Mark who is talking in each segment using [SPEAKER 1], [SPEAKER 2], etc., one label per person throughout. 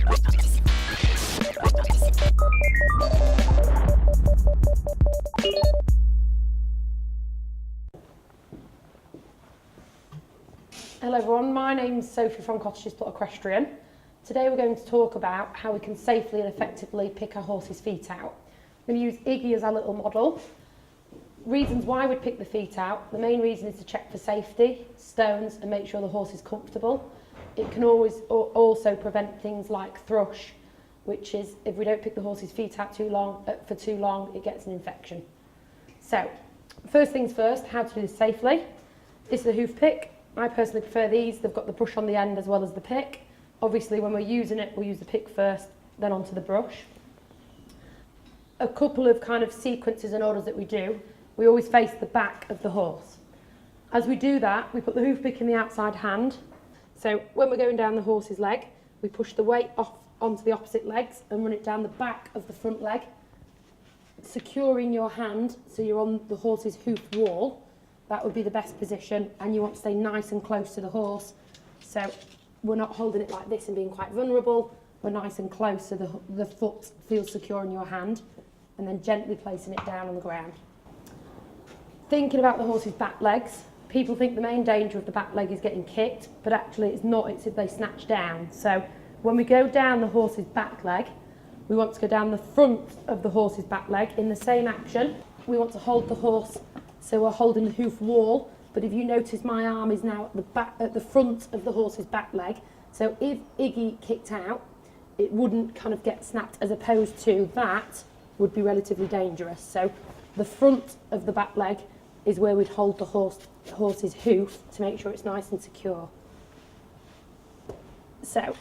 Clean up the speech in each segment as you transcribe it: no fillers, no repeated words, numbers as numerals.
[SPEAKER 1] Hello everyone, my name's Sophie from Cottages Put Equestrian. Today we're going to talk about how we can safely and effectively pick our horse's feet out. I'm going to use Iggy as our little model. Reasons why we'd pick the feet out. The main reason is to check for safety, stones, and make sure the horse is comfortable. It can always also prevent things like thrush, which is if we don't pick the horse's feet out for too long, it gets an infection. So, first things first, how to do this safely. This is a hoof pick. I personally prefer these. They've got the brush on the end as well as the pick. Obviously, when we're using it, we'll use the pick first, then onto the brush. A couple of kind of sequences and orders that we do. We always face the back of the horse. As we do that, we put the hoof pick in the outside hand. So when we're going down the horse's leg, we push the weight off onto the opposite legs and run it down the back of the front leg, securing your hand so you're on the horse's hoof wall. That would be the best position, and you want to stay nice and close to the horse. So we're not holding it like this and being quite vulnerable. We're nice and close so the foot feels secure in your hand, and then gently placing it down on the ground. Thinking about the horse's back legs, people think the main danger of the back leg is getting kicked, but actually it's not, it's if they snatch down. So when we go down the horse's back leg, we want to go down the front of the horse's back leg in the same action. We want to hold the horse so we're holding the hoof wall, but if you notice my arm is now at the front of the horse's back leg, so if Iggy kicked out, it wouldn't kind of get snapped, as opposed to that would be relatively dangerous. So the front of the back leg is where we'd hold the horse's hoof to make sure it's nice and secure. So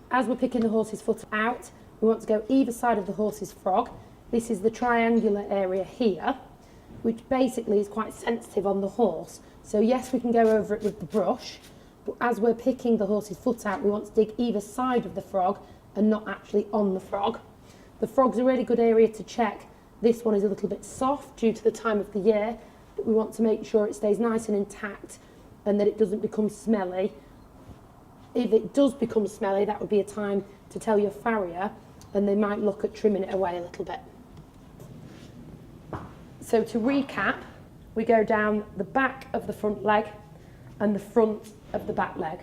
[SPEAKER 1] as we're picking the horse's foot out, we want to go either side of the horse's frog. This is the triangular area here, which basically is quite sensitive on the horse. So yes, we can go over it with the brush, but as we're picking the horse's foot out, we want to dig either side of the frog and not actually on the frog. The frog's a really good area to check. This one is a little bit soft due to the time of the year, but we want to make sure it stays nice and intact and that it doesn't become smelly. If it does become smelly, that would be a time to tell your farrier, and they might look at trimming it away a little bit. So to recap, we go down the back of the front leg and the front of the back leg.